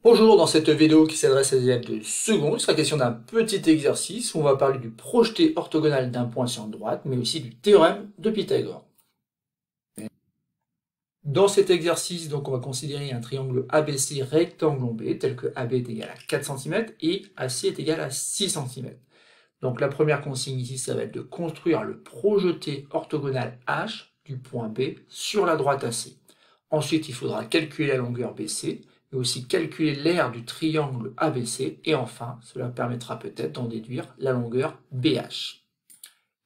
Bonjour, dans cette vidéo qui s'adresse à des élèves de seconde, il sera question d'un petit exercice où on va parler du projeté orthogonal d'un point sur une droite, mais aussi du théorème de Pythagore. Dans cet exercice, donc, on va considérer un triangle ABC rectangle en B, tel que AB est égal à 4 cm et AC est égal à 6 cm. Donc la première consigne ici, ça va être de construire le projeté orthogonal H du point B sur la droite AC. Ensuite, il faudra calculer la longueur BC, mais aussi calculer l'aire du triangle ABC, et enfin, cela permettra peut-être d'en déduire la longueur BH.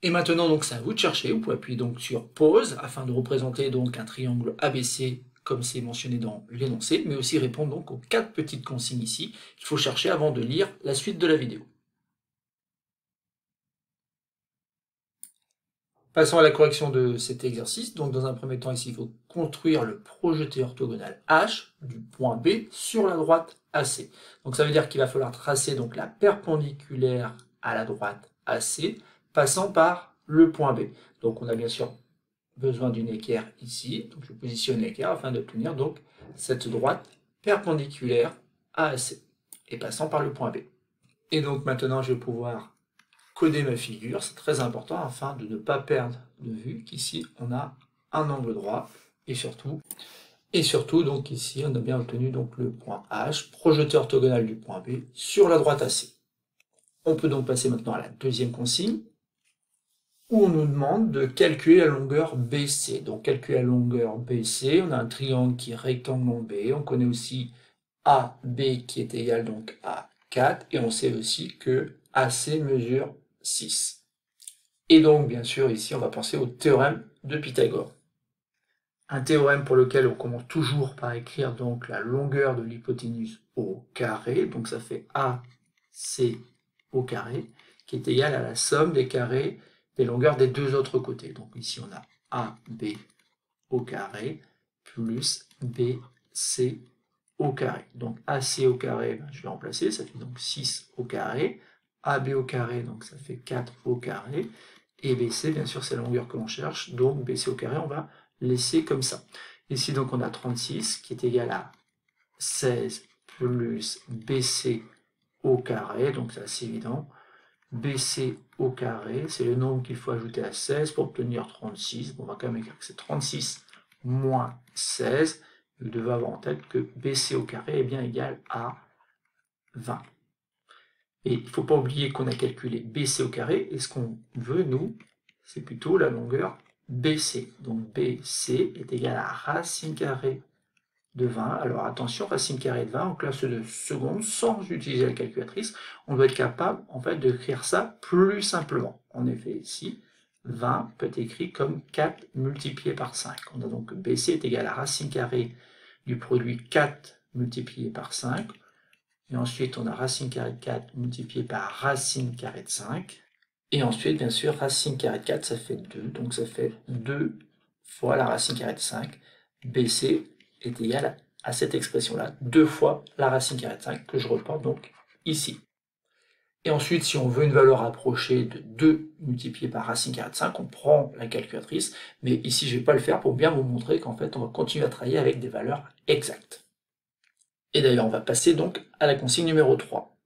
Et maintenant, donc, c'est à vous de chercher. Vous pouvez appuyer donc sur pause afin de représenter donc un triangle ABC comme c'est mentionné dans l'énoncé, mais aussi répondre donc aux 4 petites consignes ici qu'il faut chercher avant de lire la suite de la vidéo. Passons à la correction de cet exercice. Donc, dans un premier temps, ici, il faut construire le projeté orthogonal H du point B sur la droite AC. Donc, ça veut dire qu'il va falloir tracer donc la perpendiculaire à la droite AC, passant par le point B. Donc, on a bien sûr besoin d'une équerre ici. Donc, je positionne l'équerre afin d'obtenir donc cette droite perpendiculaire à AC et passant par le point B. Et donc, maintenant, je vais pouvoir coder ma figure, c'est très important afin de ne pas perdre de vue qu'ici on a un angle droit et surtout donc ici on a bien obtenu donc le point H, projeté orthogonal du point B sur la droite AC. On peut donc passer maintenant à la deuxième consigne où on nous demande de calculer la longueur BC. Donc calculer la longueur BC, on a un triangle qui est rectangle en B, on connaît aussi AB qui est égal donc à 4 et on sait aussi que AC mesure 6. Et donc, bien sûr, ici, on va penser au théorème de Pythagore. Un théorème pour lequel on commence toujours par écrire donc la longueur de l'hypoténuse au carré, donc ça fait AC au carré, qui est égal à la somme des carrés des longueurs des deux autres côtés. Donc ici, on a AB au carré plus BC au carré. Donc AC au carré, je vais remplacer, ça fait donc 6 au carré. AB au carré, donc ça fait 4 au carré. Et BC, bien sûr, c'est la longueur que l'on cherche. Donc BC au carré, on va laisser comme ça. Ici, donc, on a 36 qui est égal à 16 plus BC au carré. Donc, c'est assez évident. BC au carré, c'est le nombre qu'il faut ajouter à 16 pour obtenir 36. Bon, on va quand même écrire que c'est 36 moins 16. Vous devez avoir en tête que BC au carré est bien égal à 20. Et il ne faut pas oublier qu'on a calculé BC au carré, et ce qu'on veut, nous, c'est plutôt la longueur BC. Donc BC est égal à racine carrée de 20. Alors attention, racine carrée de 20 en classe de seconde, sans utiliser la calculatrice, on doit être capable en fait d'écrire ça plus simplement. En effet, ici, 20 peut être écrit comme 4 multiplié par 5. On a donc BC est égal à racine carrée du produit 4 multiplié par 5. Et ensuite, on a racine carrée de 4 multiplié par racine carrée de 5. Et ensuite, bien sûr, racine carrée de 4, ça fait 2. Donc ça fait 2 fois la racine carrée de 5. BC est égal à cette expression-là, 2 fois la racine carrée de 5, que je reporte donc ici. Et ensuite, si on veut une valeur approchée de 2 multiplié par racine carrée de 5, on prend la calculatrice. Mais ici, je ne vais pas le faire pour bien vous montrer qu'en fait, on va continuer à travailler avec des valeurs exactes. Et d'ailleurs, on va passer donc à la consigne numéro 3.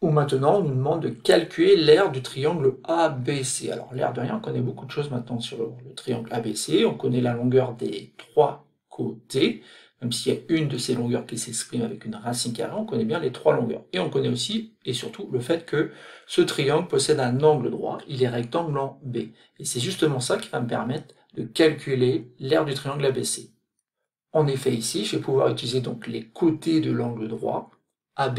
Où maintenant, on nous demande de calculer l'aire du triangle ABC. Alors, l'aire de rien, on connaît beaucoup de choses maintenant sur le triangle ABC. On connaît la longueur des 3 côtés. Même s'il y a une de ces longueurs qui s'exprime avec une racine carrée, on connaît bien les 3 longueurs. Et on connaît aussi, et surtout, le fait que ce triangle possède un angle droit. Il est rectangle en B. Et c'est justement ça qui va me permettre de calculer l'aire du triangle ABC. En effet, ici, je vais pouvoir utiliser donc les côtés de l'angle droit, AB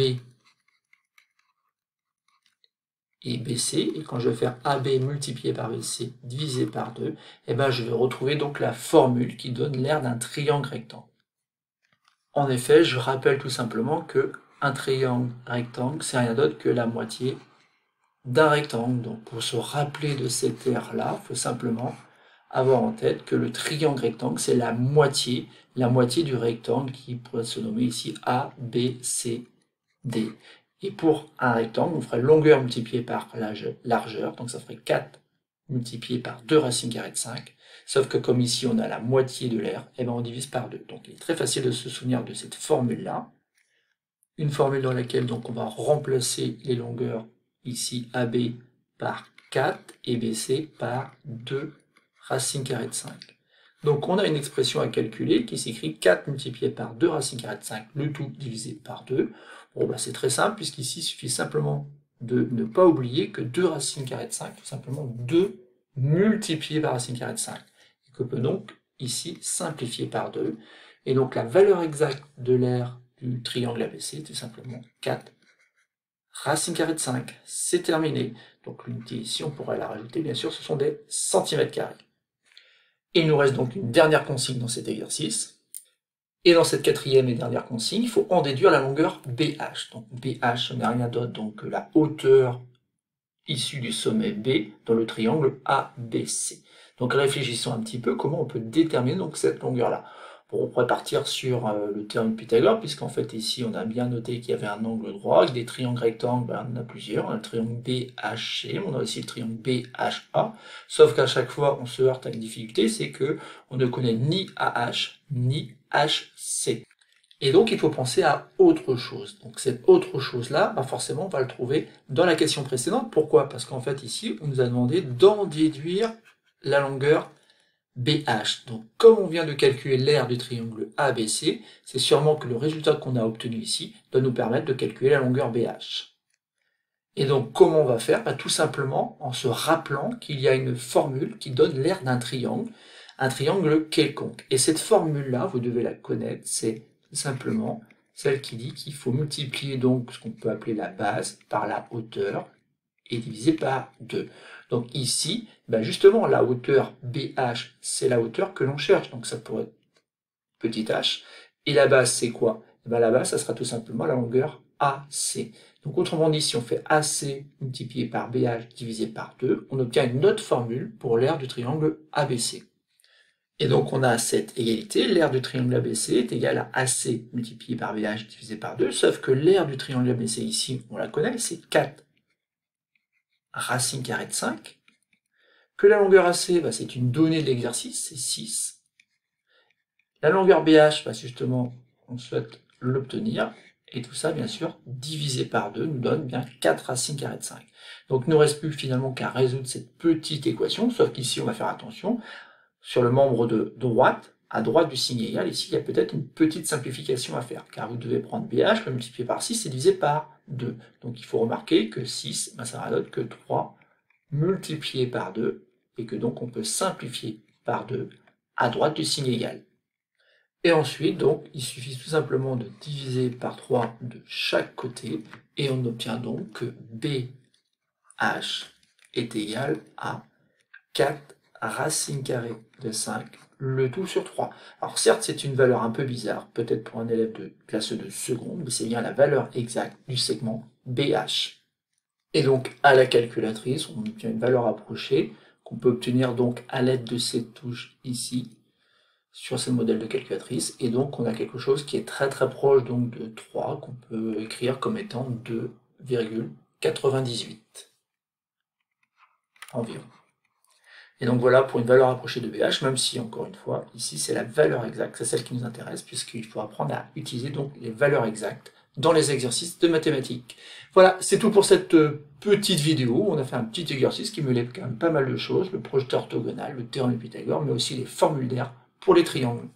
et BC, et quand je vais faire AB multiplié par BC divisé par 2, eh ben je vais retrouver donc la formule qui donne l'aire d'un triangle rectangle. En effet, je rappelle tout simplement que un triangle rectangle, c'est rien d'autre que la moitié d'un rectangle. Donc pour se rappeler de cette aire-là, il faut simplement avoir en tête que le triangle rectangle, c'est la moitié du rectangle qui pourrait se nommer ici A, B, C, D. Et pour un rectangle, on ferait longueur multipliée par largeur, donc ça ferait 4 multiplié par 2 racines carrées de 5, sauf que comme ici on a la moitié de l'air, et ben on divise par 2. Donc il est très facile de se souvenir de cette formule-là, une formule dans laquelle donc on va remplacer les longueurs ici AB par 4 et BC par 2 racines carrées de 5. Donc on a une expression à calculer qui s'écrit 4 multiplié par 2 racines carrées de 5, le tout divisé par 2. Bon, bah, c'est très simple, puisqu'ici il suffit simplement de ne pas oublier que 2 racines carrées de 5, tout simplement 2 multiplié par racine carrée de 5, et que peut donc ici simplifier par 2. Et donc la valeur exacte de l'aire du triangle ABC est tout simplement 4 racine carrée de 5. C'est terminé. Donc l'unité ici, on pourrait la rajouter, bien sûr, ce sont des centimètres carrés. Il nous reste donc une dernière consigne dans cet exercice. Et dans cette quatrième et dernière consigne, il faut en déduire la longueur BH. Donc BH n'est rien d'autre donc que la hauteur issue du sommet B dans le triangle ABC. Donc réfléchissons un petit peu comment on peut déterminer donc cette longueur-là. Bon, on pourrait partir sur le théorème de Pythagore, puisqu'en fait ici on a bien noté qu'il y avait un angle droit, avec des triangles rectangles, ben, on en a plusieurs, on a le triangle BHC, on a aussi le triangle BHA, sauf qu'à chaque fois on se heurte à une difficulté, c'est que on ne connaît ni AH ni HC. Et donc il faut penser à autre chose. Donc cette autre chose-là, ben forcément on va le trouver dans la question précédente. Pourquoi? Parce qu'en fait ici on nous a demandé d'en déduire la longueur BH. Donc, comme on vient de calculer l'aire du triangle ABC, c'est sûrement que le résultat qu'on a obtenu ici doit nous permettre de calculer la longueur BH. Et donc, comment on va faire? Tout simplement en se rappelant qu'il y a une formule qui donne l'aire d'un triangle, un triangle quelconque. Et cette formule-là, vous devez la connaître, c'est simplement celle qui dit qu'il faut multiplier donc ce qu'on peut appeler la base par la hauteur et diviser par 2. Donc ici, justement, la hauteur BH, c'est la hauteur que l'on cherche. Donc ça pourrait être petit h. Et la base, c'est quoi? La base, ça sera tout simplement la longueur AC. Donc autrement dit, si on fait AC multiplié par BH divisé par 2, on obtient une autre formule pour l'aire du triangle ABC. Et donc on a cette égalité, l'aire du triangle ABC est égale à AC multiplié par BH divisé par 2, sauf que l'aire du triangle ABC ici, on la connaît, c'est 4 racine carrée de 5, que la longueur AC, c'est une donnée de l'exercice, c'est 6. La longueur BH, justement, on souhaite l'obtenir, et tout ça, bien sûr, divisé par 2, nous donne bien 4 racines carrées de 5. Donc, il ne nous reste plus finalement qu'à résoudre cette petite équation, sauf qu'ici, on va faire attention, sur le membre de droite, à droite du signe égal, ici, il y a peut-être une petite simplification à faire, car vous devez prendre BH, le multiplier par 6 et diviser par 2. Donc il faut remarquer que 6, ça n'a d'autre que 3 multiplié par 2, et que donc on peut simplifier par 2 à droite du signe égal. Et ensuite, donc, il suffit tout simplement de diviser par 3 de chaque côté, et on obtient donc que BH est égal à 4 racine carrée de 5, le tout sur 3. Alors certes, c'est une valeur un peu bizarre, peut-être pour un élève de classe de seconde, mais c'est bien la valeur exacte du segment BH. Et donc, à la calculatrice, on obtient une valeur approchée, qu'on peut obtenir donc à l'aide de cette touche ici, sur ce modèle de calculatrice, et donc on a quelque chose qui est très très proche donc de 3, qu'on peut écrire comme étant 2,98 environ. Et donc voilà pour une valeur approchée de BH, même si, encore une fois, ici c'est la valeur exacte, c'est celle qui nous intéresse, puisqu'il faut apprendre à utiliser donc les valeurs exactes dans les exercices de mathématiques. Voilà, c'est tout pour cette petite vidéo. On a fait un petit exercice qui me lève quand même pas mal de choses, le projeteur orthogonal, le théorème de Pythagore, mais aussi les formules d'air pour les triangles.